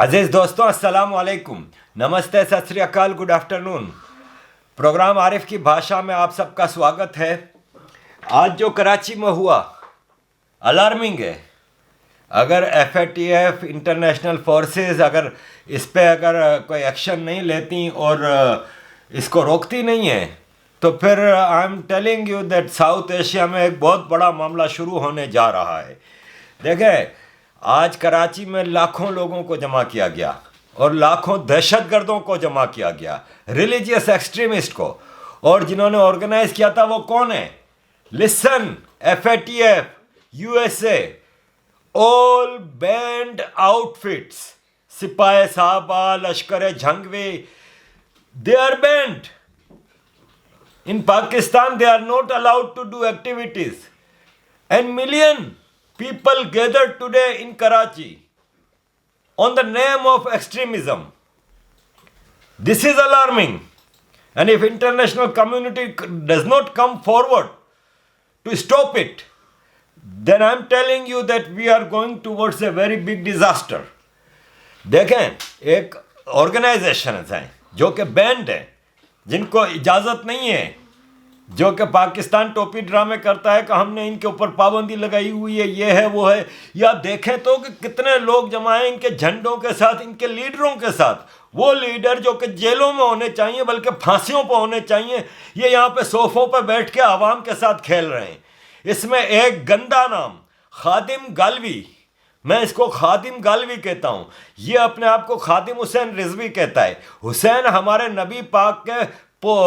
अजीज दोस्तों, अस्सलाम वालेकुम, नमस्ते, सत श्री अकाल, गुड आफ्टरनून। प्रोग्राम आरिफ की भाषा में आप सबका स्वागत है। आज जो कराची में हुआ अलार्मिंग है। अगर FATF इंटरनेशनल फोर्सेस अगर इस पे अगर कोई एक्शन नहीं लेती और इसको रोकती नहीं है तो फिर आई am telling you that south Asia में एक बहुत बड़ा मामला शुरू होने जा रहा है। देखें, आज कराची में लाखों लोगों को जमा किया गया और लाखों दहशतगर्दों को जमा किया गया, रिलीजियस एक्सट्रीमिस्ट को। और जिन्होंने ऑर्गेनाइज किया था वो कौन है? Listen, FATF, USA, all banned outfits, Sipahi Sahaba, Lashkar Jhangvi, they are banned in Pakistan. They are not allowed to do activities, and million people gathered today in Karachi on the name of extremism. This is alarming, and if international community does not come forward to stop it, then I am telling you that we are going towards a very big disaster. देखें, एक organisation है जो कि band है, जिनको इजाज़त नहीं है, जो कि पाकिस्तान टोपी ड्रामे करता है कि हमने इनके ऊपर पाबंदी लगाई हुई है, ये है वो है। या देखें तो कि कितने लोग जमा हैं इनके झंडों के साथ, इनके लीडरों के साथ। वो लीडर जो कि जेलों में होने चाहिए, बल्कि फांसियों पर होने चाहिए, ये यहाँ पे सोफ़ों पर बैठ के आवाम के साथ खेल रहे हैं। इसमें एक गंदा नाम खादिम गालवी, मैं इसको खादिम गालवी कहता हूँ, ये अपने आप को खादिम हुसैन रिजवी कहता है। हुसैन हमारे नबी पाक के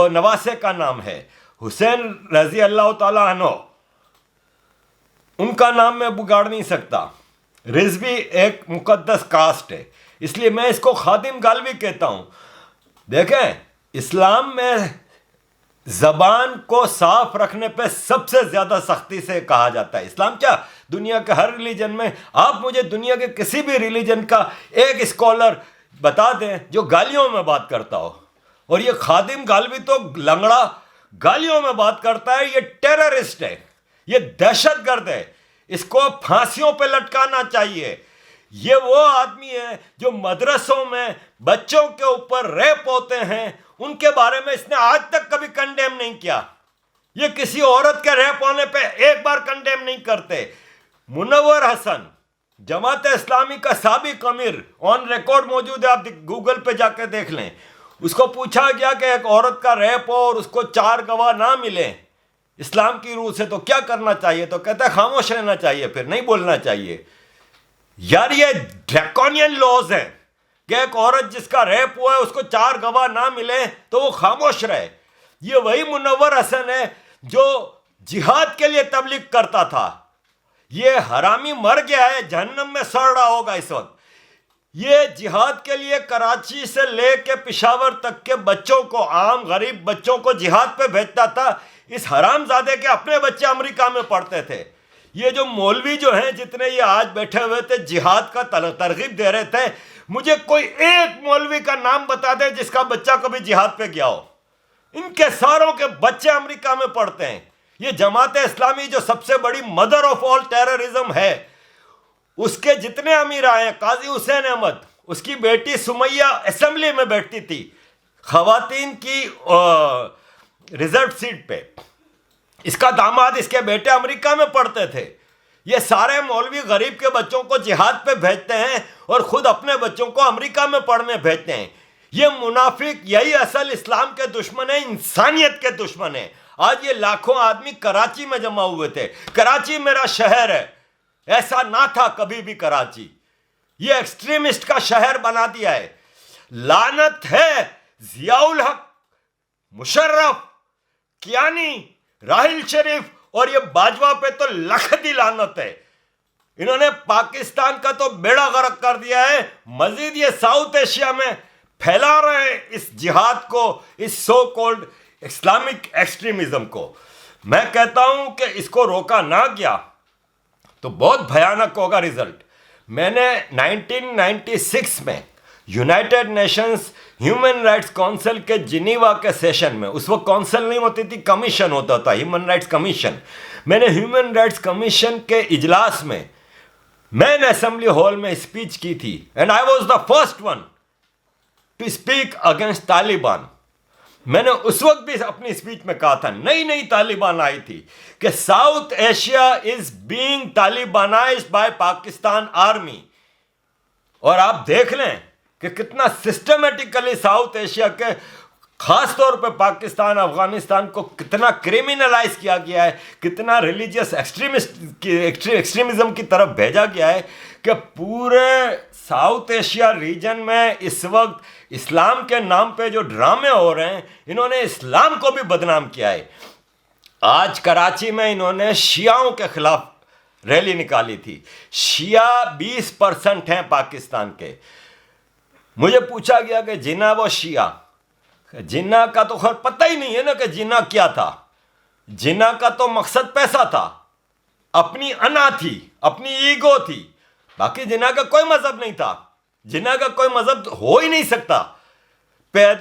नवासे का नाम है, हुसैन रजी अल्लाह ताला अन्हो, उनका नाम मैं बिगाड़ नहीं सकता। रिजवी एक मुकद्दस कास्ट है, इसलिए मैं इसको खादिम गालवी कहता हूँ। देखें, इस्लाम में ज़बान को साफ रखने पे सबसे ज़्यादा सख्ती से कहा जाता है। इस्लाम क्या, दुनिया के हर रिलीजन में, आप मुझे दुनिया के किसी भी रिलीजन का एक स्कॉलर बता दें जो गालियों में बात करता हो। और ये खादिम गालवी तो लंगड़ा गालियों में बात करता है, ये टेररिस्ट है, ये दहशतगर्द है, इसको फांसियों पे लटकाना चाहिए। ये वो आदमी है जो मदरसों में बच्चों के ऊपर रेप होते हैं, उनके बारे में इसने आज तक कभी कंडेम नहीं किया। ये किसी औरत के रेप होने पे एक बार कंडेम नहीं करते। मुनव्वर हसन, जमात इस्लामी का साबिक अमीर, ऑन रिकॉर्ड मौजूद है, आप गूगल पे जाके देख लें। उसको पूछा गया कि एक औरत का रेप हो और उसको 4 गवाह ना मिले इस्लाम की रूह से तो क्या करना चाहिए? तो कहता है खामोश रहना चाहिए, फिर नहीं बोलना चाहिए। यार, ये ड्रैकोनियन लॉज है कि एक औरत जिसका रेप हुआ है उसको 4 गवाह ना मिले तो वो खामोश रहे। ये वही मुनव्वर हसन है जो जिहाद के लिए तबलीग करता था। ये हरामी मर गया है, जहन्नम में सड़ रहा होगा इस वक्त। ये जिहाद के लिए कराची से लेके पेशावर तक के बच्चों को, आम गरीब बच्चों को जिहाद पे भेजता था। इस हरामजादे के अपने बच्चे अमेरिका में पढ़ते थे। ये जो मौलवी जो हैं, जितने ये आज बैठे हुए थे जिहाद का तरगीब दे रहे थे, मुझे कोई एक मौलवी का नाम बता दे जिसका बच्चा कभी जिहाद पे गया हो। इनके सारों के बच्चे अमेरिका में पढ़ते हैं। ये जमात इस्लामी जो सबसे बड़ी मदर ऑफ ऑल टेररिज्म है, उसके जितने अमीर आए, काजी हुसैन अहमद, उसकी बेटी सुमैया असेंबली में बैठती थी खवातीन की रिजर्व सीट पे। इसका दामाद, इसके बेटे अमेरिका में पढ़ते थे। ये सारे मौलवी गरीब के बच्चों को जिहाद पे भेजते हैं और खुद अपने बच्चों को अमेरिका में पढ़ने भेजते हैं। ये मुनाफिक, यही असल इस्लाम के दुश्मन है, इंसानियत के दुश्मन है। आज ये लाखों आदमी कराची में जमा हुए थे। कराची मेरा शहर है, ऐसा ना था कभी भी कराची। ये एक्सट्रीमिस्ट का शहर बना दिया है। लानत है जियाउल हक, मुशर्रफ, कियानी, राहिल शरीफ और ये बाजवा पे तो लखदी लानत है। इन्होंने पाकिस्तान का तो बेड़ा गर्क कर दिया है। मजीद ये साउथ एशिया में फैला रहे हैं इस जिहाद को, इस सो कॉल्ड इस्लामिक एक्सट्रीमिज्म को। मैं कहता हूं कि इसको रोका ना गया तो बहुत भयानक होगा रिजल्ट। मैंने 1996 में United Nations human rights council के जिनीवा के सेशन में, उस वक्त काउंसिल नहीं होती थी, कमीशन होता था, ह्यूमन राइट्स कमीशन। मैंने ह्यूमन राइट्स कमीशन के इजलास में मैंने असेंबली हॉल में स्पीच की थी and I was the first one two speak against Taliban. मैंने उस वक्त भी अपनी स्पीच में कहा था, नई नई तालिबान आई थी, कि South Asia is being Talibanized by Pakistan army. और आप देख लें कि कितना सिस्टमेटिकली साउथ एशिया के खास तौर पे पाकिस्तान अफगानिस्तान को कितना क्रिमिनलाइज किया गया है, कितना रिलीजियस एक्सट्रीमिज्म की तरफ भेजा गया है कि पूरे साउथ एशिया रीजन में इस वक्त इस्लाम के नाम पे जो ड्रामे हो रहे हैं, इन्होंने इस्लाम को भी बदनाम किया है। आज कराची में इन्होंने शियाओं के खिलाफ रैली निकाली थी। शिया 20% हैं पाकिस्तान के। मुझे पूछा गया कि जिन्ना वो शिया, जिन्ना का तो खैर पता ही नहीं है ना कि जिन्ना क्या था। जिन्ना का तो मकसद पैसा था, अपनी अना थी, अपनी ईगो थी। बाकी जिन्ना का कोई मजहब नहीं था, जिन्ना का कोई मजहब हो ही नहीं सकता।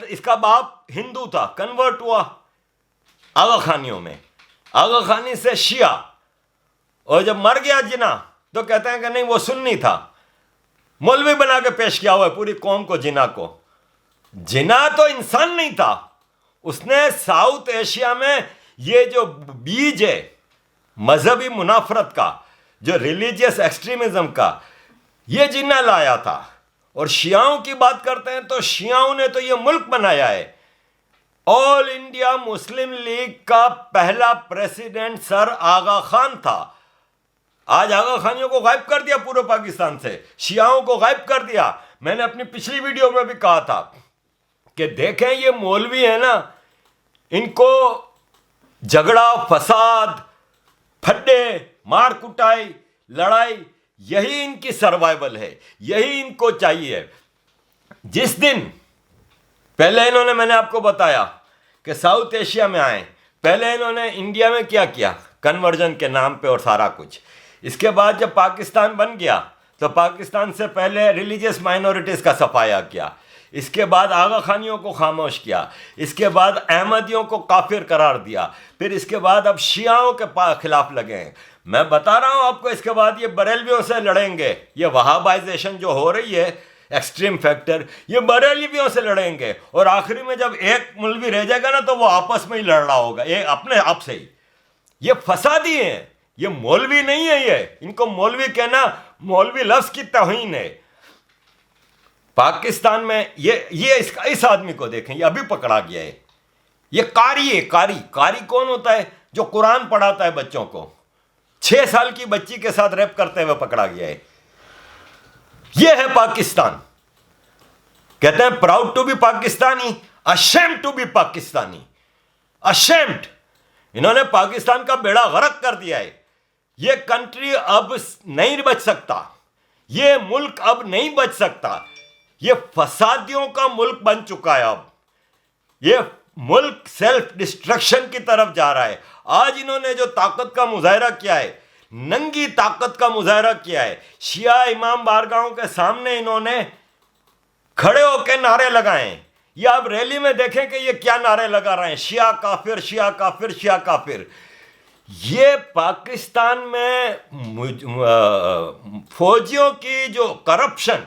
इसका बाप हिंदू था, कन्वर्ट हुआ आगा खानियों में, आगा खानी से शिया, और जब मर गया जिन्ना तो कहते हैं कि नहीं वो सुन्नी था। मौलवी बना के पेश किया हुआ है पूरी कौम को जिन्ना को। जिन्ना तो इंसान नहीं था, उसने साउथ एशिया में ये जो बीज है मजहबी मुनाफरत का, जो रिलीजियस एक्सट्रीमिज्म का, ये जिन्ना लाया था। और शियाओं की बात करते हैं तो शियाओं ने तो ये मुल्क बनाया है। ऑल इंडिया मुस्लिम लीग का पहला प्रेसिडेंट सर आगा खान था। आज आगा खानियों को गायब कर दिया पूरे पाकिस्तान से, शियाओं को गायब कर दिया। मैंने अपनी पिछली वीडियो में भी कहा था कि देखें ये मौलवी है ना, इनको झगड़ा, फसाद, फड्डे, मार कुटाई, लड़ाई, यही इनकी सर्वाइवल है, यही इनको चाहिए। जिस दिन पहले इन्होंने, मैंने आपको बताया कि साउथ एशिया में आए, पहले इन्होंने इंडिया में क्या किया, कन्वर्जन के नाम पे और सारा कुछ। इसके बाद जब पाकिस्तान बन गया तो पाकिस्तान से पहले रिलीजियस माइनॉरिटीज़ का सफाया किया, इसके बाद आगा खानियों को खामोश किया, इसके बाद अहमदियों को काफिर करार दिया, फिर इसके बाद अब शियाओं के खिलाफ लगे हैं। मैं बता रहा हूं आपको, इसके बाद ये बरेलवियों से लड़ेंगे। ये वहाबाइजेशन जो हो रही है, एक्सट्रीम फैक्टर, ये बरेलवियों से लड़ेंगे। और आखिरी में जब एक मौलवी रह जाएगा ना, तो वो आपस में ही लड़ रहा होगा, ये अपने आप से ही। ये फसादी हैं, ये मौलवी नहीं है। ये इनको मौलवी कहना, मौलवी लफ्ज की तौहीन है। पाकिस्तान में ये इस आदमी को देखें, ये अभी पकड़ा गया है। ये कारी है। कारी कौन होता है? जो कुरान पढ़ाता है बच्चों को। 6 साल की बच्ची के साथ रेप करते हुए पकड़ा गया है। ये है पाकिस्तान। कहते हैं proud to be Pakistani, ashamed to be Pakistani. Ashamed. इन्होंने पाकिस्तान का बेड़ा गर्क कर दिया है। ये कंट्री अब नहीं बच सकता, ये मुल्क अब नहीं बच सकता। ये फसादियों का मुल्क बन चुका है। अब ये मुल्क सेल्फ डिस्ट्रक्शन की तरफ जा रहा है। आज इन्होंने जो ताकत का मुजाहरा किया है, नंगी ताकत का मुजाहरा किया है। शिया इमाम बारगाहों के सामने इन्होंने खड़े होकर नारे लगाए। ये आप रैली में देखें कि ये क्या नारे लगा रहे हैं, शिया काफिर, शिया काफिर, शिया काफिर। ये पाकिस्तान में फौजियों की जो करप्शन,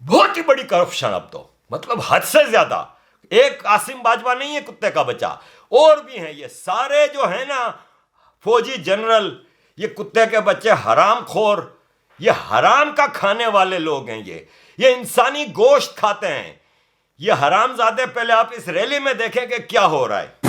बहुत ही बड़ी करप्शन, अब तो मतलब हद से ज्यादा। एक आसिम बाजवा नहीं है कुत्ते का बच्चा, और भी हैं। ये सारे जो है ना फौजी जनरल, ये कुत्ते के बच्चे, हराम खोर, ये हराम का खाने वाले लोग हैं। ये इंसानी गोश्त खाते हैं। ये हरामजादे, पहले आप इस रैली में देखें कि क्या हो रहा है।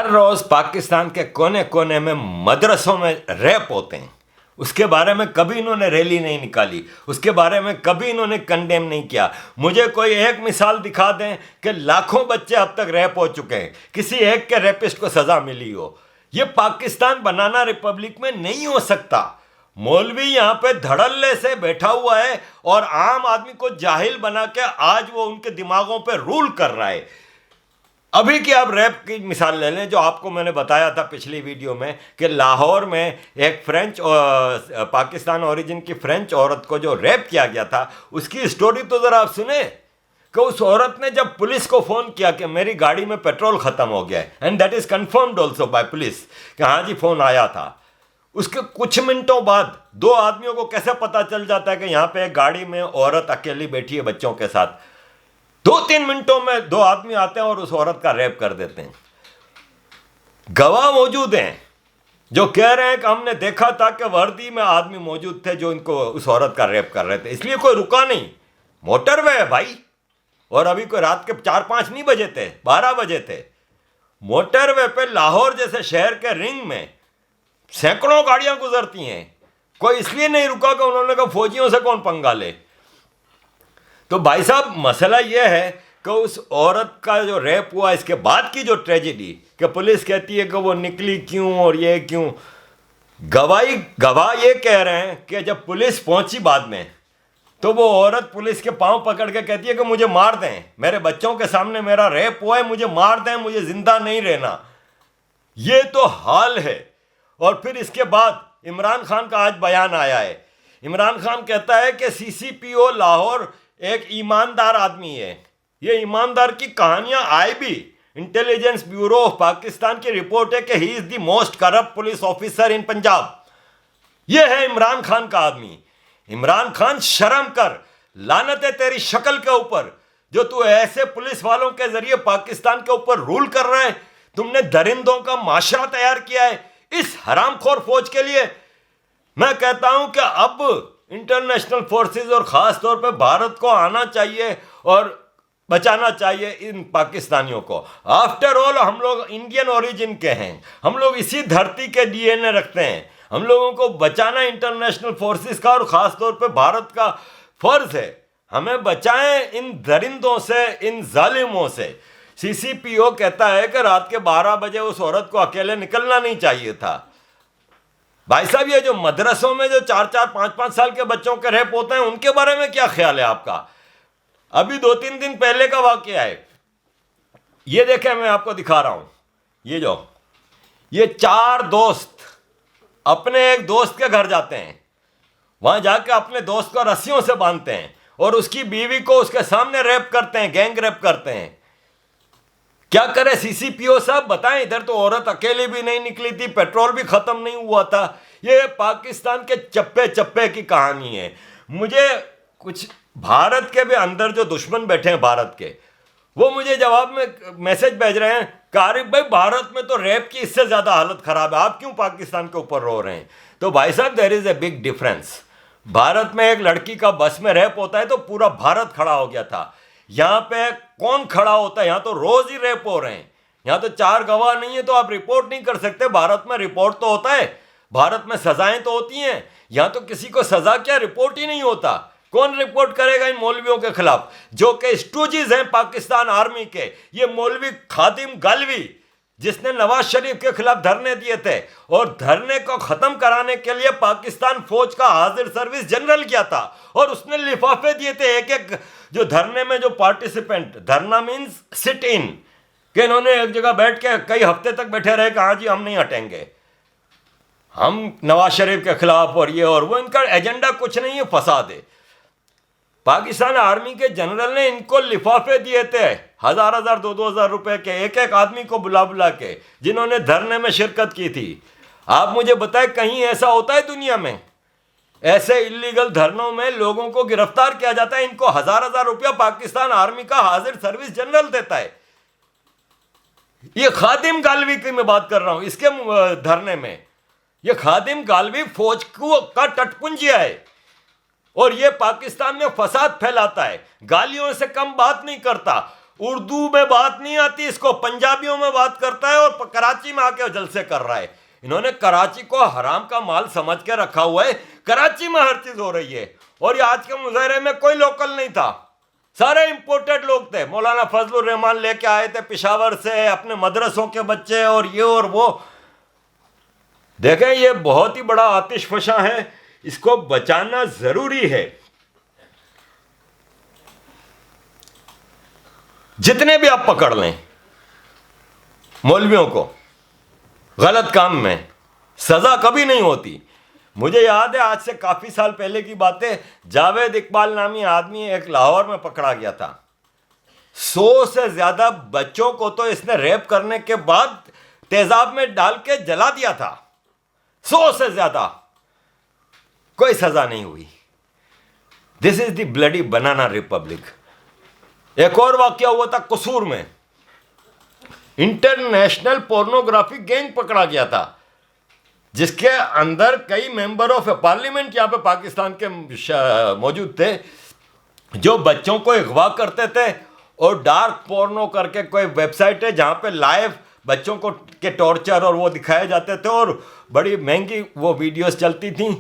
हर रोज पाकिस्तान के कोने कोने में मदरसों में रैप होते हैं, उसके बारे में कभी इन्होंने रैली नहीं निकाली, उसके बारे में कभी इन्होंने कंडेम नहीं किया। मुझे कोई एक मिसाल दिखा दें कि लाखों बच्चे अब तक रैप हो चुके हैं, किसी एक के रैपिस्ट को सजा मिली हो। ये पाकिस्तान बनाना रिपब्लिक में नहीं हो सकता। मौलवी यहाँ पे धड़ल्ले से बैठा हुआ है और आम आदमी को जाहिल बना के आज वो उनके दिमागों पे रूल कर रहा है। अभी की आप रैप की मिसाल ले लें, जो आपको मैंने बताया था पिछली वीडियो में कि लाहौर में एक फ्रेंच पाकिस्तान ओरिजिन की फ्रेंच औरत को जो रैप किया गया था, उसकी स्टोरी तो ज़रा आप सुने कि उस औरत ने जब पुलिस को फ़ोन किया कि मेरी गाड़ी में पेट्रोल ख़त्म हो गया है, and that is confirmed also by police कि हाँ जी फ़ोन आया था, उसके कुछ मिनटों बाद दो आदमियों को कैसे पता चल जाता है कि यहाँ पे एक गाड़ी में औरत अकेली बैठी है बच्चों के साथ। 2-3 मिनटों में दो आदमी आते हैं और उस औरत का रेप कर देते हैं। गवाह मौजूद हैं जो कह रहे हैं कि हमने देखा था कि वर्दी में आदमी मौजूद थे जो इनको उस औरत का रेप कर रहे थे, इसलिए कोई रुका नहीं। मोटरवे है भाई, और अभी कोई रात के 4-5 नहीं बजे थे, 12 बजे थे। मोटरवे पे लाहौर जैसे शहर के रिंग में सैकड़ों गाड़ियां गुजरती हैं, कोई इसलिए नहीं रुका कि उन्होंने कहा फौजियों से कौन पंगा ले। तो भाई साहब मसला यह है कि उस औरत का जो रेप हुआ, इसके बाद की जो ट्रेजेडी कि पुलिस कहती है कि वो निकली क्यों और ये क्यों, गवाह ये कह रहे हैं कि जब पुलिस पहुंची बाद में तो वो औरत पुलिस के पांव पकड़ के कहती है कि मुझे मार दें, मेरे बच्चों के सामने मेरा रेप हुआ है, मुझे मार दें, मुझे जिंदा नहीं रहना। ये तो हाल है। और फिर इसके बाद इमरान खान का आज बयान आया है। इमरान खान कहता है कि सीसीपीओ लाहौर एक ईमानदार आदमी है। ये ईमानदार की कहानियां IB intelligence bureau of Pakistan की रिपोर्ट है कि he is the most corrupt police officer in Punjab. ये है इमरान खान का आदमी। इमरान खान शर्म कर, लानत है तेरी शक्ल के ऊपर जो तू ऐसे पुलिस वालों के जरिए पाकिस्तान के ऊपर रूल कर रहा है। तुमने दरिंदों का माशरा तैयार किया है इस हरामखोर फौज के लिए। मैं कहता हूं कि अब इंटरनेशनल फोर्सेस और ख़ास तौर पे भारत को आना चाहिए और बचाना चाहिए इन पाकिस्तानियों को। आफ्टर ऑल हम लोग इंडियन ओरिजिन के हैं, हम लोग इसी धरती के डीएनए रखते हैं। हम लोगों को बचाना इंटरनेशनल फोर्सेस का और ख़ास तौर पे भारत का फ़र्ज है। हमें बचाएं इन दरिंदों से, इन जालिमों से। सीसीपीओ कहता है कि रात के 12 बजे उस औरत को अकेले निकलना नहीं चाहिए था। भाई साहब, ये जो मदरसों में जो 4-4, 5-5 साल के बच्चों के रेप होते हैं, उनके बारे में क्या ख्याल है आपका? अभी 2-3 दिन पहले का वाकया है। ये देखें, मैं आपको दिखा रहा हूं। ये 4 दोस्त अपने एक दोस्त के घर जाते हैं, वहां जाके अपने दोस्त को रस्सियों से बांधते हैं और उसकी बीवी को उसके सामने रेप करते हैं, गैंग रेप करते हैं। क्या करे सीसीपीओ साहब, बताएं। इधर तो औरत अकेली भी नहीं निकली थी, पेट्रोल भी खत्म नहीं हुआ था। ये पाकिस्तान के चप्पे चप्पे की कहानी है। मुझे कुछ भारत के भी अंदर जो दुश्मन बैठे हैं भारत के, वो मुझे जवाब में मैसेज भेज रहे हैं कि आरिफ भाई, भारत में तो रेप की इससे ज्यादा हालत खराब है, आप क्यों पाकिस्तान के ऊपर रो रहे हैं? तो भाई साहब, there is a big difference. Bharat में एक लड़की का बस में रेप होता है तो पूरा भारत खड़ा हो गया था। यहाँ पे कौन खड़ा होता है? यहाँ तो रोज ही रेप हो रहे हैं। यहाँ तो 4 गवाह नहीं है तो आप रिपोर्ट नहीं कर सकते। भारत में रिपोर्ट तो होता है, भारत में सजाएं तो होती हैं। यहाँ तो किसी को सजा क्या, रिपोर्ट ही नहीं होता। कौन रिपोर्ट करेगा इन मौलवियों के खिलाफ जो कि स्टूजीज हैं पाकिस्तान आर्मी के? ये मौलवी खादिम गालवी जिसने नवाज शरीफ के खिलाफ धरने दिए थे और धरने को खत्म कराने के लिए पाकिस्तान फौज का हाजिर सर्विस जनरल किया था और उसने लिफाफे दिए थे एक जो धरने में जो पार्टिसिपेंट, धरना मीन्स सिट इन, कि इन्होंने एक जगह बैठ के कई हफ्ते तक बैठे रहे कि हाँ जी हम नहीं हटेंगे, हम नवाज शरीफ के खिलाफ और ये और वो। इनका एजेंडा कुछ नहीं है, फसाद है। पाकिस्तान आर्मी के जनरल ने इनको लिफाफे दिए थे 1000-1000, 2-2000 रुपए के, एक आदमी को बुला बुला के, जिन्होंने धरने में शिरकत की थी। आप मुझे बताएं, कहीं ऐसा होता है दुनिया में? ऐसे इलीगल धरनों में लोगों को गिरफ्तार किया जाता है, इनको 1000-1000 रुपया पाकिस्तान आर्मी का हाजिर सर्विस जनरल देता है। ये खादिम गालवी की मैं बात कर रहा हूं, इसके धरने में ये खादिम गालवी फौज का टटपुंजिया है और ये पाकिस्तान में फसाद फैलाता है, गालियों से कम बात नहीं करता। उर्दू में बात नहीं आती इसको, पंजाबियों में बात करता है और कराची में आके जलसे कर रहा है। इन्होंने कराची को हराम का माल समझ के रखा हुआ है। कराची में हर चीज हो रही है। और ये आज के मुजाहरे में कोई लोकल नहीं था, सारे इंपोर्टेड लोग थे। मौलाना फजलुर रहमान लेके आए थे पिशावर से, अपने मदरसों के बच्चे और ये और वो। देखें, ये बहुत ही बड़ा आतिशफशा है, इसको बचाना जरूरी है। जितने भी आप पकड़ लें मौलवियों को गलत काम में, सजा कभी नहीं होती। मुझे याद है आज से काफी साल पहले की बातें, जावेद इकबाल नामी आदमी एक लाहौर में पकड़ा गया था। 100 से ज्यादा बच्चों को तो इसने रेप करने के बाद तेजाब में डाल के जला दिया था। 100 से ज्यादा, कोई सजा नहीं हुई। This is the bloody banana Republic. एक और वाकया हुआ था कसूर में, इंटरनेशनल पोर्नोग्राफी गैंग पकड़ा गया था, जिसके अंदर कई मेंबर ऑफ पार्लियामेंट यहां पे पाकिस्तान के मौजूद थे, जो बच्चों को अगवा करते थे और डार्क पोर्नो करके कोई वेबसाइट है जहां पे लाइव बच्चों को के टॉर्चर और वो दिखाए जाते थे और बड़ी महंगी वो वीडियोस चलती थी।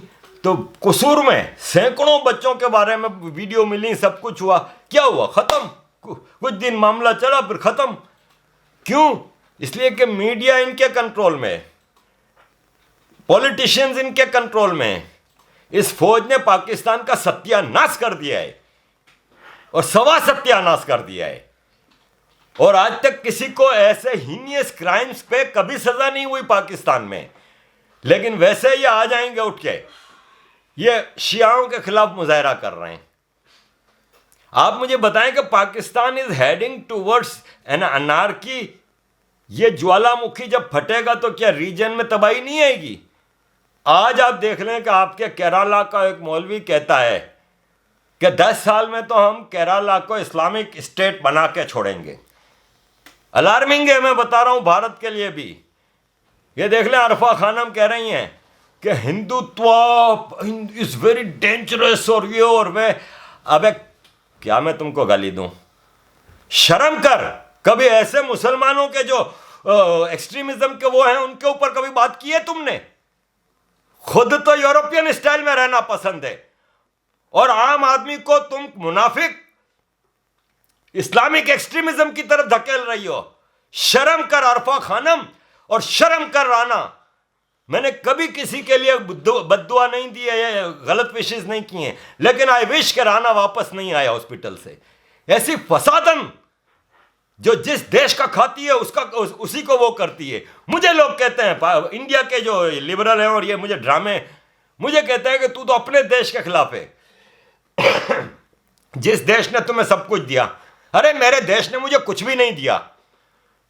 तो कसूर में सैकड़ों बच्चों के बारे में वीडियो मिली, सब कुछ हुआ। क्या हुआ? खत्म। कुछ दिन मामला चला फिर खत्म। क्यों? इसलिए कि मीडिया इनके कंट्रोल में, पॉलिटिशियंस इनके कंट्रोल में। इस फौज ने पाकिस्तान का सत्यानाश कर दिया है और सवा सत्यानाश कर दिया है। और आज तक किसी को ऐसे हीनियस क्राइम्स पे कभी सजा नहीं हुई पाकिस्तान में। लेकिन वैसे ये आ जाएंगे उठ के, ये शियाओं के खिलाफ मुजाहरा कर रहे हैं। आप मुझे बताएं कि Pakistan is heading towards an anarchy. ये ज्वालामुखी जब फटेगा तो क्या रीजन में तबाही नहीं आएगी? आज आप देख लें कि आपके केरला का एक मौलवी कहता है कि 10 साल में तो हम केरला को इस्लामिक स्टेट बना के छोड़ेंगे। अलार्मिंग है, मैं बता रहा हूं भारत के लिए भी। ये देख लें, अरफा खानम कह रही हैं कि हिंदुत्व इज वेरी डेंजरस और ये और वे। अबे क्या मैं तुमको गाली दूं? शर्म कर। कभी ऐसे मुसलमानों के जो एक्सट्रीमिज्म के वो हैं उनके ऊपर कभी बात की है तुमने? खुद तो यूरोपियन स्टाइल में रहना पसंद है और आम आदमी को तुम मुनाफिक इस्लामिक एक्सट्रीमिज्म की तरफ धकेल रही हो। शर्म कर अरफा खानम और शर्म कर राना। मैंने कभी किसी के लिए बद्दुआ नहीं दी है, गलत विशेष नहीं किए हैं, लेकिन आई विश के राना वापस नहीं आया हॉस्पिटल से। ऐसी फसादन जो जिस देश का खाती है उसका उसी को वो करती है। मुझे लोग कहते हैं, इंडिया के जो लिबरल हैं और ये मुझे ड्रामे, मुझे कहते हैं कि तू तो अपने देश के खिलाफ है जिस देश ने तुम्हें सब कुछ दिया। अरे मेरे देश ने मुझे कुछ भी नहीं दिया।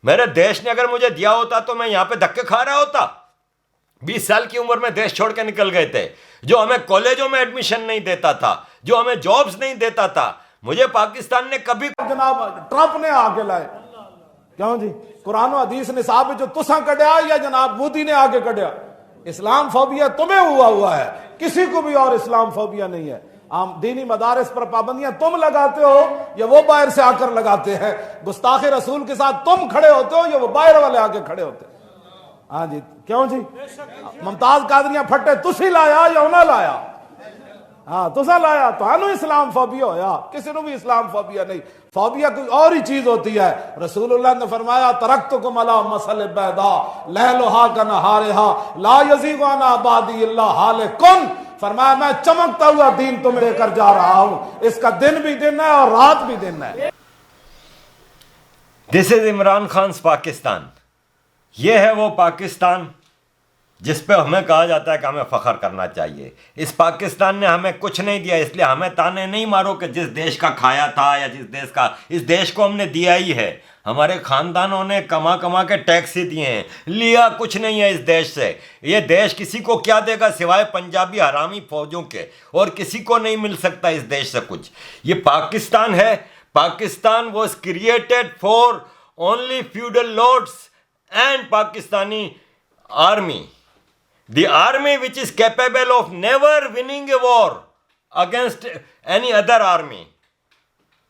मेरे देश ने अगर मुझे दिया होता तो मैं यहां पे धक्के खा रहा होता। 20 साल की उम्र में देश छोड़ के निकल गए थे, जो हमें कॉलेजों में एडमिशन नहीं देता था, जो हमें जॉब्स नहीं देता था। मुझे पाकिस्तान ने कभी, जनाब ट्रंप ने आके लाए, क्यों जी? कुरान और हदीस ने साहब जो तुसा कढ़िया या जनाब मोदी ने आके कढ़िया? इस्लाम फोबिया तुम्हें हुआ है, किसी को भी और इस्लाम फोबिया नहीं है। आम दीनी मदारिस पर पाबंदियां तुम लगाते हो या वो बाहर से आकर लगाते हैं? गुस्ताखे रसूल के साथ तुम खड़े होते हो या वो बाहर वाले आके खड़े होते हैं? हाँ जी, क्यों जी? मुमताज कादरियां फटे तुसी लाया या उन्हें लाया? हाँ तुसा लाया, तो इस्लाम फोबिया होया, किसी को भी इस्लाम फोबिया नहीं। फोबिया कोई और ही चीज होती है। रसूलुल्लाह ने फरमाया तरक्तुकुम अला मसल बैदा लैलुहा का नहारिहा ला यज़ीगु अन आबादी इल्ला हालिकुन। फरमाया मैं चमकता हुआ दीन तुम्हें लेकर जा रहा हूं, इसका दिन भी दिन है और रात भी दिन है। This is Imran Khan Pakistan. ये है वो पाकिस्तान जिस पे हमें कहा जाता है कि हमें फख्र करना चाहिए। इस पाकिस्तान ने हमें कुछ नहीं दिया, इसलिए हमें ताने नहीं मारो कि जिस देश का खाया था या जिस देश का, इस देश को हमने दिया ही है। हमारे खानदानों ने कमा कमा के टैक्स ही दिए हैं, लिया कुछ नहीं है इस देश से। ये देश किसी को क्या देगा सिवाय पंजाबी हरामी फौजों के, और किसी को नहीं मिल सकता इस देश से कुछ। ये पाकिस्तान है। Pakistan was created for only feudal lords and Pakistani army, the army which is capable of never winning a war against any other army.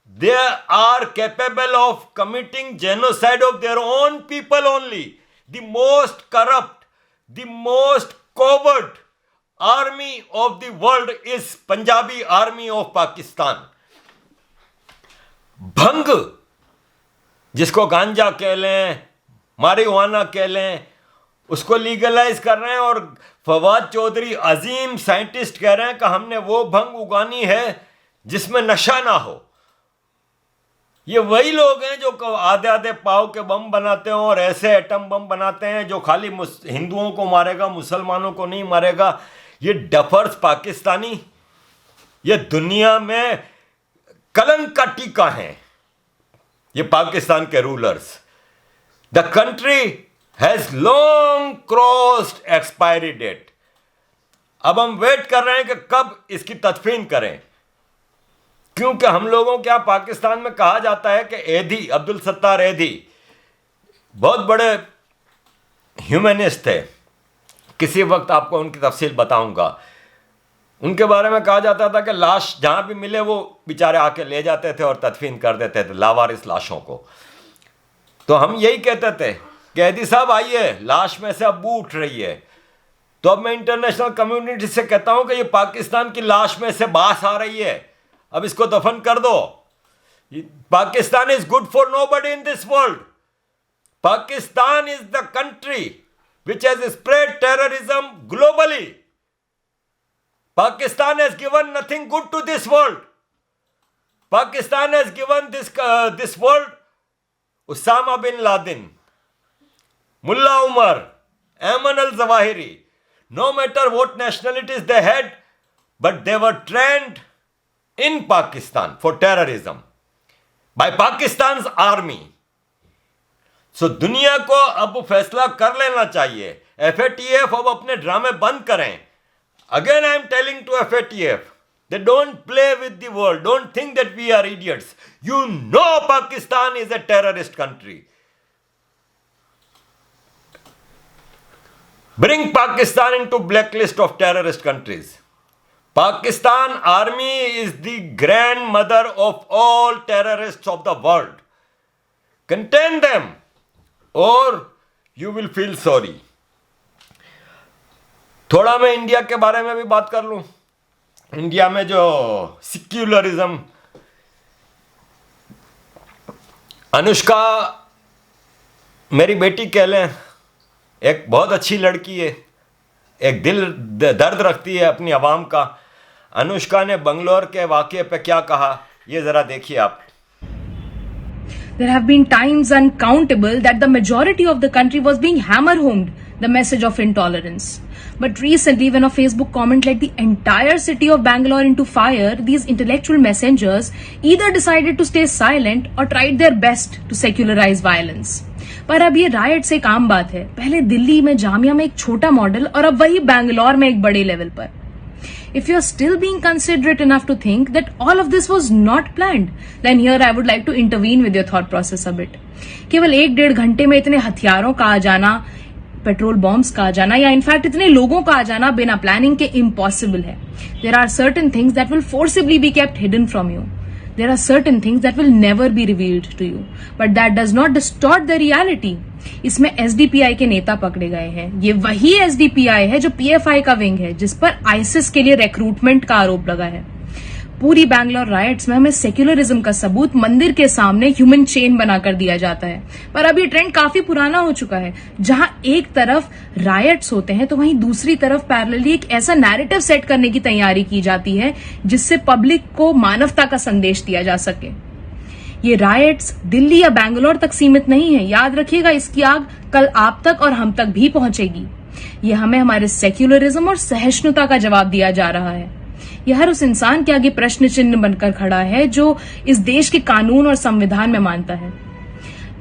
they are capable of committing genocide of their own people only. The most corrupt, the most coward army of the world is Punjabi Army of Pakistan. भंग, जिसको गांजा कह लें, marijuana कह लें, उसको legalise कर रहे हैं और फवाद चौधरी अजीम साइंटिस्ट कह रहे हैं कि हमने वो भंग उगानी है जिसमें नशा ना हो। ये वही लोग हैं जो आधे आधे पाव के बम बनाते हैं और ऐसे एटम बम बनाते हैं जो खाली हिंदुओं को मारेगा, मुसलमानों को नहीं मारेगा। ये डफर्स पाकिस्तानी, ये दुनिया में कलंक का टीका है, ये पाकिस्तान के rulers. The country has long crossed expiry date. अब हम वेट कर रहे हैं कि कब इसकी तदफीन करें, क्योंकि हम लोगों के यहाँ पाकिस्तान में कहा जाता है कि एधी, अब्दुल सत्तार एधी बहुत बड़े ह्यूमनिस्ट थे। किसी वक्त आपको उनकी तफसील बताऊंगा। उनके बारे में कहा जाता था कि लाश जहां भी मिले वो बेचारे आके ले जाते थे और तदफीन कर देते थे लावारिस लाशों को। तो हम यही कहते थे कि एधी साहब आइए, लाश में से अब बू उठ रही है। तो अब मैं इंटरनेशनल कम्युनिटी से कहता हूं कि ये पाकिस्तान की लाश में से बास आ रही है, अब इसको दफन कर दो। Pakistan is good for nobody in this world. Pakistan is the country which has spread terrorism globally. Pakistan has given nothing good to this world. Pakistan has given this world Osama bin Laden, Mullah Umar, Ayman al-Zawahiri. No matter what nationalities they had, but they were trained in Pakistan for terrorism by Pakistan's army. सो दुनिया को अब फैसला कर लेना चाहिए। FATF अब अपने ड्रामे बंद करें। Again I am telling to FATF, they don't play with the world. Don't think that we are idiots. You know Pakistan is a terrorist country. Bring Pakistan into blacklist of terrorist countries. Pakistan army is the grandmother of all terrorists of the world. Contain them, और you will feel sorry. थोड़ा मैं India के बारे में भी बात कर लूं। इंडिया में जो सेक्युलरिज्म, अनुष्का मेरी बेटी कह लें, एक बहुत अच्छी लड़की है, एक दिल दर्द रखती है अपनी आवाम का। अनुष्का ने बंगलोर के वाक़ये पे क्या कहा, ये जरा देखिए आप। There have been times uncountable that the majority of the country was being hammer-homed the message of intolerance. But recently, when a Facebook comment let the entire city of Bangalore into fire, these intellectual messengers either decided to stay silent or tried their best to secularize violence. पर अब ये riot से एक आम बात है। पहले दिल्ली में जामिया में एक छोटा मॉडल और अब वही बैंगलोर में एक बड़े लेवल पर। If you're still being considerate enough to think that all of this was not planned, then here I would like to intervene with your thought process a bit. केवल 1-1.5 घंटे में इतने हथियारों का आ जाना, पेट्रोल बॉम्ब्स का आ जाना या इनफैक्ट इतने लोगों का आ जाना बिना प्लानिंग के इम्पॉसिबल है। There are certain things that will forcibly be kept hidden from you. There are certain things that will never be revealed to you. But that does not distort the reality. इसमें SDPI के नेता पकड़े गए हैं। ये वही SDPI है जो PFI का विंग है, जिस पर ISIS के लिए रिक्रूटमेंट का आरोप लगा है। पूरी बैंगलोर राइट्स में हमें सेक्युलरिज्म का सबूत मंदिर के सामने ह्यूमन चेन बनाकर दिया जाता है। पर अब ये ट्रेंड काफी पुराना हो चुका है। जहां एक तरफ राइट्स होते हैं तो वहीं दूसरी तरफ पैरेलली एक ऐसा नैरेटिव सेट करने की तैयारी की जाती है जिससे पब्लिक को मानवता का संदेश दिया जा सके। ये राइट्स दिल्ली या बैंगलोर तक सीमित नहीं है। याद रखिएगा, इसकी आग कल आप तक और हम तक भी पहुंचेगी। ये हमें हमारे सेक्युलरिज्म और सहिष्णुता का जवाब दिया जा रहा है। यह हर उस इंसान के आगे प्रश्न चिन्ह बनकर खड़ा है जो इस देश के कानून और संविधान में मानता है।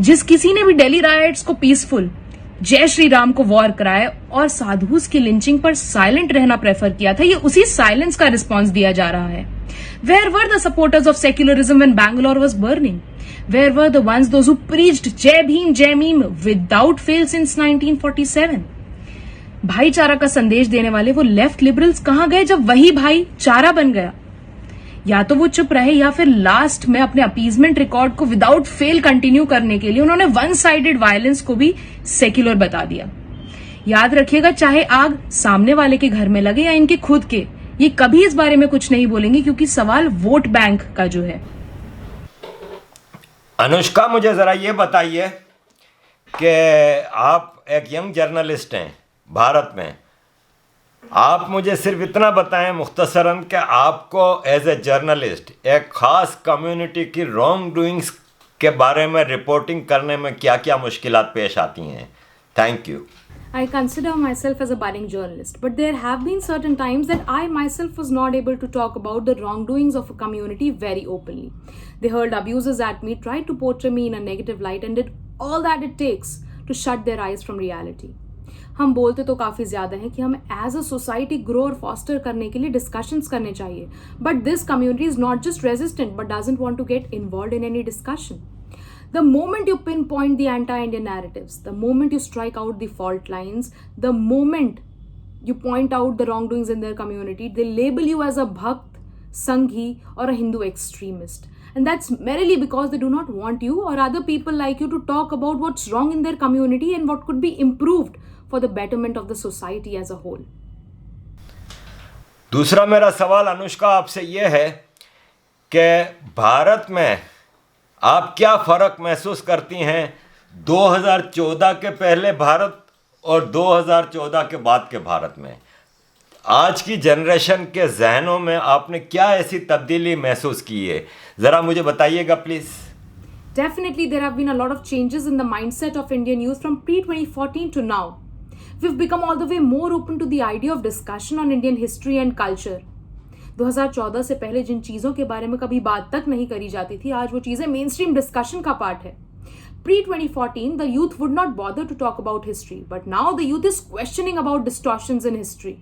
जिस किसी ने भी दिल्ली राइट्स को पीसफुल, जय श्री राम को वॉर कराए और साधुस की लिंचिंग पर साइलेंट रहना प्रेफर किया था, ये उसी साइलेंस का रिस्पॉन्स दिया जा रहा है। Where were the supporters of secularism when Bangalore was burning? Where were the ones those who preached Jai Bhim without fail since 1947? भाईचारा का संदेश देने वाले वो लेफ्ट लिबरल्स कहां गए जब वही भाई चारा बन गया? या तो वो चुप रहे या फिर लास्ट में अपने अपीजमेंट रिकॉर्ड को विदाउट फेल कंटिन्यू करने के लिए उन्होंने वन साइडेड वायलेंस को भी सेक्युलर बता दिया। याद रखिएगा, चाहे आग सामने वाले के घर में लगे या इनके खुद के, ये कभी इस बारे में कुछ नहीं बोलेंगे, क्योंकि सवाल वोट बैंक का जो है। अनुष्का, मुझे जरा ये बताइए कि आप एक यंग जर्नलिस्ट हैं भारत में, आप मुझे सिर्फ इतना बताएं मुख्तसरन कि आपको एज ए जर्नलिस्ट एक ख़ास कम्युनिटी की रॉन्ग डूइंग्स के बारे में रिपोर्टिंग करने में क्या क्या मुश्किलात पेश आती हैं। Thank you. I consider myself as a budding journalist, but there have been certain times that I myself was not able to talk about the wrongdoings of a community very openly. They hurled abuses at me, tried to portray me in a negative light, and did all that it takes to shut their eyes from reality. हम बोलते तो काफ़ी ज़्यादा हैं कि हम as a society grow और foster करने के लिए डिस्कशंस करने चाहिए, but this community is not just resistant but doesn't want to get involved in any discussion. The moment you pinpoint the anti-Indian narratives, the moment you strike out the fault lines, the moment you point out the wrongdoings in their community, they label you as a Bhakt, Sanghi, or a Hindu extremist. And that's merely because they do not want you or other people like you to talk about what's wrong in their community and what could be improved for the betterment of the society as a whole. दूसरा मेरा सवाल अनुष्का आपसे ये है कि भारत में आप क्या फ़र्क महसूस करती हैं 2014 के पहले भारत और 2014 के बाद के भारत में? आज की जनरेशन के जहनों में आपने क्या ऐसी तब्दीली महसूस की है, ज़रा मुझे बताइएगा please. Definitely there have been a lot of changes in the mindset of Indian youth from pre-2014 to now. We've become all the way more open to the idea of discussion on Indian history and culture. 2014 से पहले जिन चीज़ों के बारे में कभी बात तक नहीं करी जाती थी, आज वो चीज़ें मेन स्ट्रीम डिस्कशन का पार्ट है. Pre-2014, the youth would not bother to talk about history, but now the youth is questioning about distortions in history.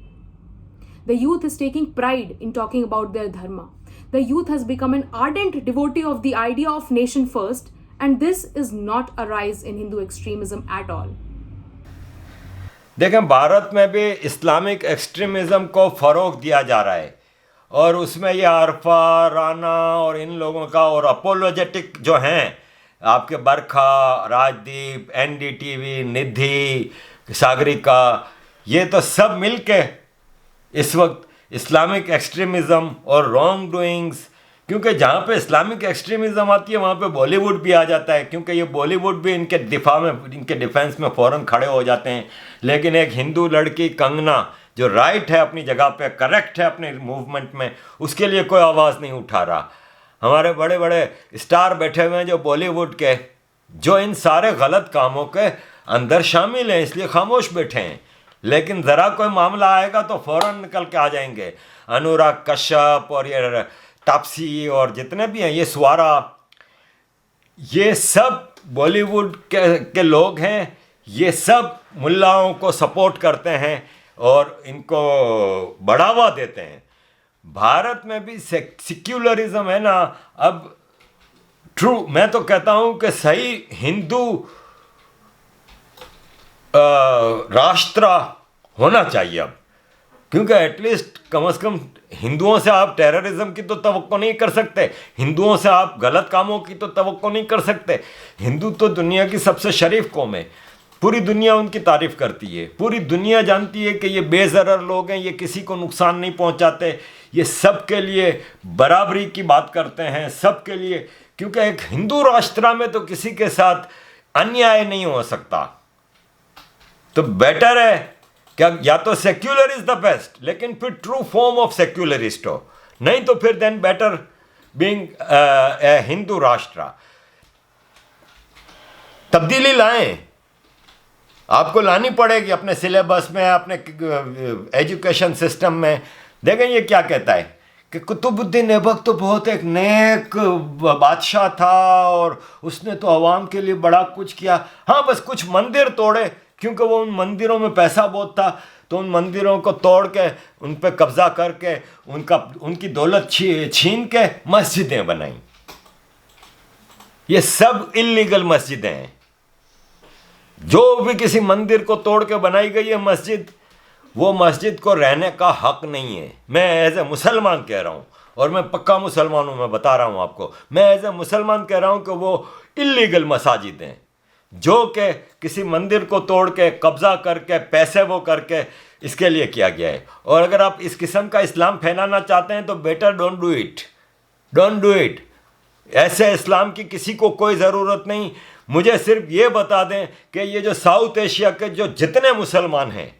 The youth is taking pride in talking about their dharma. The youth has become an ardent devotee of the idea of nation first, and this is not a rise in Hindu extremism at all. देखें, भारत में भी Islamic extremism को फ़रोग़ दिया जा रहा है और उसमें ये आरफा, राना और इन लोगों का और अपोलोजेटिक जो हैं आपके बरखा, राजदीप, एनडीटीवी, निधि, सागरिका, ये तो सब मिल के इस वक्त इस्लामिक एक्सट्रीमिज़म और रॉन्ग डूइंग्स, क्योंकि जहाँ पे इस्लामिक एक्सट्रीमिज़म आती है वहाँ पे बॉलीवुड भी आ जाता है, क्योंकि ये बॉलीवुड भी इनके दिफा में, इनके डिफेंस में फ़ौरन खड़े हो जाते हैं। लेकिन एक हिंदू लड़की कंगना जो राइट है, अपनी जगह पे करेक्ट है अपने मूवमेंट में, उसके लिए कोई आवाज़ नहीं उठा रहा। हमारे बड़े बड़े स्टार बैठे हुए हैं जो बॉलीवुड के, जो इन सारे गलत कामों के अंदर शामिल हैं, इसलिए खामोश बैठे हैं। लेकिन ज़रा कोई मामला आएगा तो फ़ौरन निकल के आ जाएंगे। अनुराग कश्यप और ये तापसी और जितने भी हैं, ये स्वारा, ये सब बॉलीवुड के लोग हैं। ये सब मुल्लाओं को सपोर्ट करते हैं और इनको बढ़ावा देते हैं। भारत में भी सेक्युलरिज्म है ना। अब ट्रू, मैं तो कहता हूँ कि सही हिंदू राष्ट्र होना चाहिए अब, क्योंकि एटलीस्ट कम से कम हिंदुओं से आप टेररिज्म की तो तवक्को नहीं कर सकते, हिंदुओं से आप गलत कामों की तो तवक्को नहीं कर सकते। हिंदू तो दुनिया की सबसे शरीफ कौम है, पूरी दुनिया उनकी तारीफ़ करती है, पूरी दुनिया जानती है कि ये बेज़रर लोग हैं, ये किसी को नुकसान नहीं पहुंचाते, ये सब के लिए बराबरी की बात करते हैं, सब के लिए। क्योंकि एक हिंदू राष्ट्र में तो किसी के साथ अन्याय नहीं हो सकता। तो बेटर है क्या, या तो सेक्युलर इज द बेस्ट, लेकिन फिर ट्रू फॉर्म ऑफ सेक्युलरिस्ट हो, नहीं तो फिर then better being a Hindu राष्ट्र। तब्दीली लाएं, आपको लानी पड़ेगी अपने सिलेबस में, अपने एजुकेशन सिस्टम में। देखें ये क्या कहता है कि कुतुबुद्दीन ऐबक तो बहुत एक नेक बादशाह था और उसने तो आवाम के लिए बड़ा कुछ किया। हाँ, बस कुछ मंदिर तोड़े, क्योंकि वो उन मंदिरों में पैसा बहुत था, तो उन मंदिरों को तोड़ के उन पर कब्जा करके उनकी दौलत छीन के मस्जिदें बनाई। ये सब इल्लीगल मस्जिदें हैं। जो भी किसी मंदिर को तोड़ के बनाई गई है मस्जिद, वो मस्जिद को रहने का हक नहीं है। मैं एज ए मुसलमान कह रहा हूँ, और मैं पक्का मुसलमान हूँ, मैं बता रहा हूँ आपको, मैं एज ए मुसलमान कह रहा हूँ कि वो इल्लीगल मसाजिद हैं जो कि किसी मंदिर को तोड़ के कब्ज़ा करके पैसे वो करके इसके लिए किया गया है। और अगर आप इस किस्म का इस्लाम फैलाना चाहते हैं तो better don't do it, don't do it. ऐसे इस्लाम की किसी को कोई ज़रूरत नहीं। मुझे सिर्फ ये बता दें कि ये जो साउथ एशिया के जो जितने मुसलमान हैं,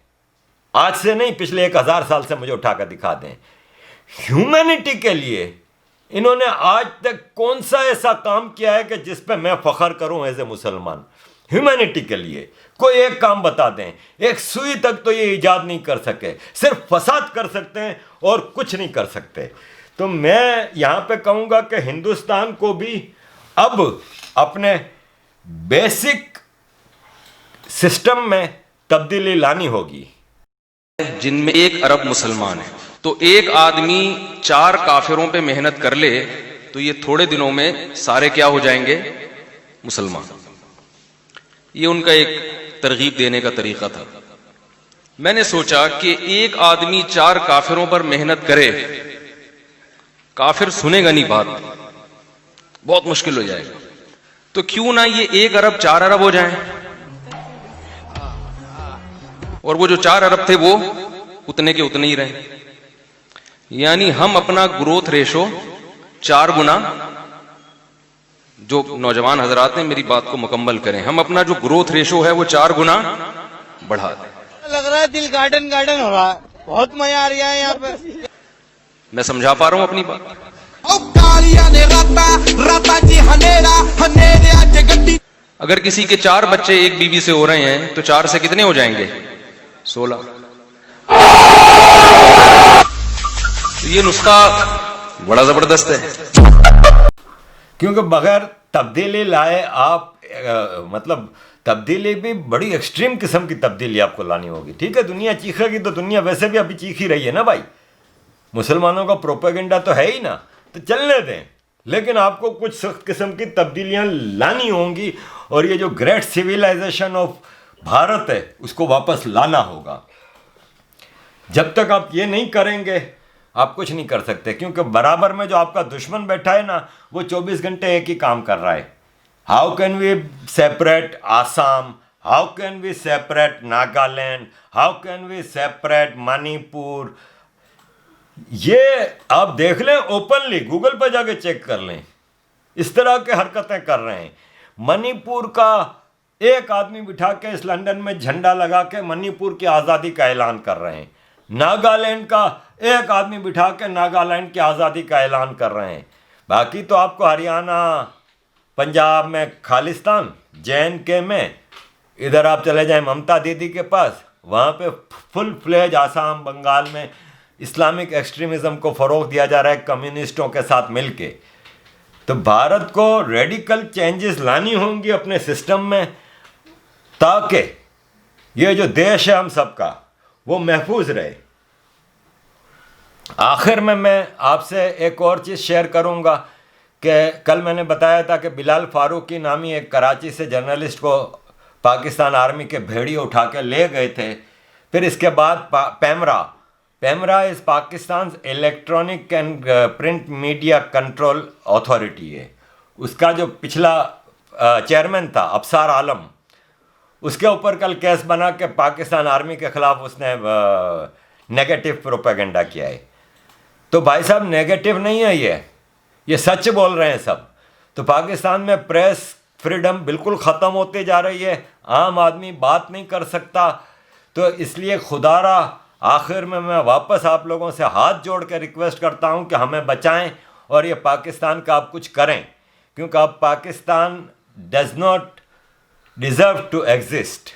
आज से नहीं पिछले 1000 साल से मुझे उठाकर दिखा दें, ह्यूमैनिटी के लिए इन्होंने आज तक कौन सा ऐसा काम किया है कि जिस पे मैं फख्र करूं एज ए मुसलमान। ह्यूमैनिटी के लिए कोई एक काम बता दें, एक सुई तक तो ये ईजाद नहीं कर सके, सिर्फ फसाद कर सकते हैं और कुछ नहीं कर सकते। तो मैं यहाँ पे कहूँगा कि हिंदुस्तान को भी अब अपने बेसिक सिस्टम में तब्दीली लानी होगी। जिनमें 1 अरब मुसलमान है, तो एक आदमी 4 काफिरों पे मेहनत कर ले तो ये थोड़े दिनों में सारे क्या हो जाएंगे? मुसलमान। ये उनका एक तरगीब देने का तरीका था। मैंने सोचा कि एक आदमी 4 काफिरों पर मेहनत करे, काफिर सुनेगा नहीं बात, बहुत मुश्किल हो जाएगा, तो क्यों ना ये 1 अरब 4 अरब हो जाएं, और वो जो 4 अरब थे वो उतने के उतने ही रहे। यानी हम अपना ग्रोथ रेशो 4 गुना, जो नौजवान हजरात हैं मेरी बात को मुकम्मल करें, हम अपना जो ग्रोथ रेशो है वो 4 गुना बढ़ा दें। लग रहा है दिल गार्डन गार्डन हो रहा है, बहुत मजा आ रहा है यहाँ पे। मैं समझा पा रहा हूं अपनी बात? अगर किसी के 4 बच्चे एक बीवी से हो रहे हैं तो 4 से कितने हो जाएंगे? 16। ये नुस्खा बड़ा जबरदस्त है, क्योंकि बगैर तब्दीली लाए आप मतलब तब्दीली भी बड़ी एक्सट्रीम किस्म की तब्दीली आपको लानी होगी। ठीक है, दुनिया चीखेगी तो दुनिया वैसे भी अभी चीख ही रही है ना भाई, मुसलमानों का प्रोपेगेंडा तो है ही ना, तो चलने दें। लेकिन आपको कुछ सख्त किस्म की तब्दीलियां लानी होंगी और ये जो ग्रेट सिविलाइजेशन ऑफ भारत है उसको वापस लाना होगा। जब तक आप ये नहीं करेंगे आप कुछ नहीं कर सकते, क्योंकि बराबर में जो आपका दुश्मन बैठा है ना वो 24 घंटे एक ही काम कर रहा है। How can we separate Assam, how can we separate Nagaland, how can we separate Manipur. ये आप देख लें, ओपनली गूगल पर जाके चेक कर लें, इस तरह के हरकतें कर रहे हैं। मणिपुर का एक आदमी बिठा के इस लंदन में झंडा लगा के मणिपुर की आज़ादी का ऐलान कर रहे हैं। नागालैंड का एक आदमी बिठा के नागालैंड की आज़ादी का ऐलान कर रहे हैं। बाकी तो आपको हरियाणा, पंजाब में खालिस्तान, JNK में, इधर आप चले जाएं ममता दीदी के पास, वहाँ पे फुल फ्लेज आसाम, बंगाल में इस्लामिक एक्सट्रीमिज़म को फ़रोग दिया जा रहा है कम्युनिस्टों के साथ मिलके। तो भारत को रेडिकल चेंजेस लानी होंगी अपने सिस्टम में, ताकि ये जो देश है हम सबका वो महफूज रहे। आखिर में मैं आपसे एक और चीज़ शेयर करूंगा कि कल मैंने बताया था कि बिलाल फारूकी नामी एक कराची से जर्नलिस्ट को पाकिस्तान आर्मी के भेड़िए उठा के ले गए थे। फिर इसके बाद PEMRA is Pakistan electronic and print media control authority है। उसका जो पिछला चेयरमैन था अफसार आलम, उसके ऊपर कल केस बना के पाकिस्तान आर्मी के ख़िलाफ़ उसने नेगेटिव प्रोपेगेंडा किया है। तो भाई साहब नेगेटिव नहीं है, ये सच बोल रहे हैं सब। तो पाकिस्तान में प्रेस फ्रीडम बिल्कुल ख़त्म होती जा रही है, आम आदमी बात नहीं कर सकता। तो इसलिए खुदारा आखिर में मैं वापस आप लोगों से हाथ जोड़ के रिक्वेस्ट करता हूं कि हमें बचाएं और ये पाकिस्तान का आप कुछ करें, क्योंकि अब Pakistan does not deserve to exist.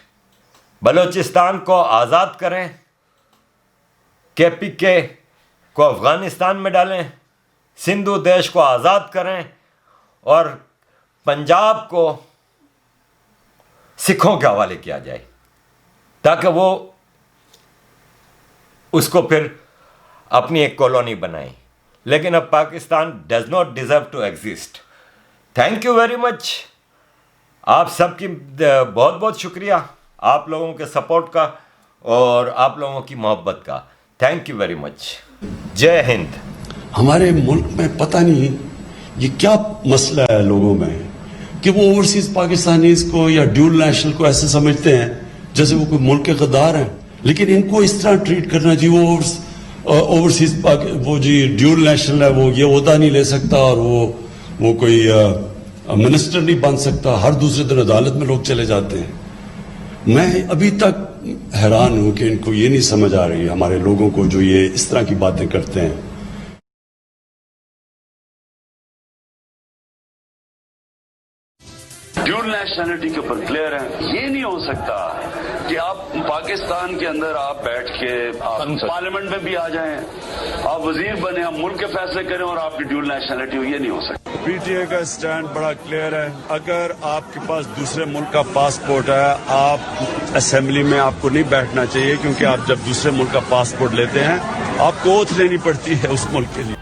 Balochistan को आज़ाद करें, KPK को अफ़गानिस्तान में डालें, सिंधु देश को आज़ाद करें और पंजाब को सिखों के हवाले किया जाए, ताकि वो उसको फिर अपनी एक कॉलोनी बनाएं। लेकिन अब Pakistan does not deserve to exist. Thank you very much, आप सबकी बहुत बहुत शुक्रिया, आप लोगों के सपोर्ट का और आप लोगों की मोहब्बत का। Thank you very much. जय हिंद। हमारे मुल्क में पता नहीं ये क्या मसला है लोगों में कि वो ओवरसीज पाकिस्तानीज को या ड्यूल नेशनल को ऐसे समझते हैं जैसे वो कोई मुल्क के गद्दार हैं, लेकिन इनको इस तरह ट्रीट करना चाहिए। वो ओवरसीज वो जी ड्यूल नेशनल है, वो ये ओहदा नहीं ले सकता और वो कोई मिनिस्टर नहीं बन सकता, हर दूसरे दिन अदालत में लोग चले जाते हैं। मैं अभी तक हैरान हूं कि इनको ये नहीं समझ आ रही हमारे लोगों को जो ये इस तरह की बातें करते हैं। ड्यूल नेशनलिटी के ऊपर क्लियर है। ये नहीं हो सकता कि आप पाकिस्तान के अंदर आप बैठ के आप पार्लियामेंट में भी आ जाएं, आप वजीर बने, आप मुल्क के फैसले करें और आपकी ड्यूल नेशनलिटी हो, ये नहीं हो सकता। पीटीए का स्टैंड बड़ा क्लियर है। अगर आपके पास दूसरे मुल्क का पासपोर्ट है, आप असेंबली में आपको नहीं बैठना चाहिए, क्योंकि आप जब दूसरे मुल्क का पासपोर्ट लेते हैं आपको ओथ लेनी पड़ती है उस मुल्क के लिए।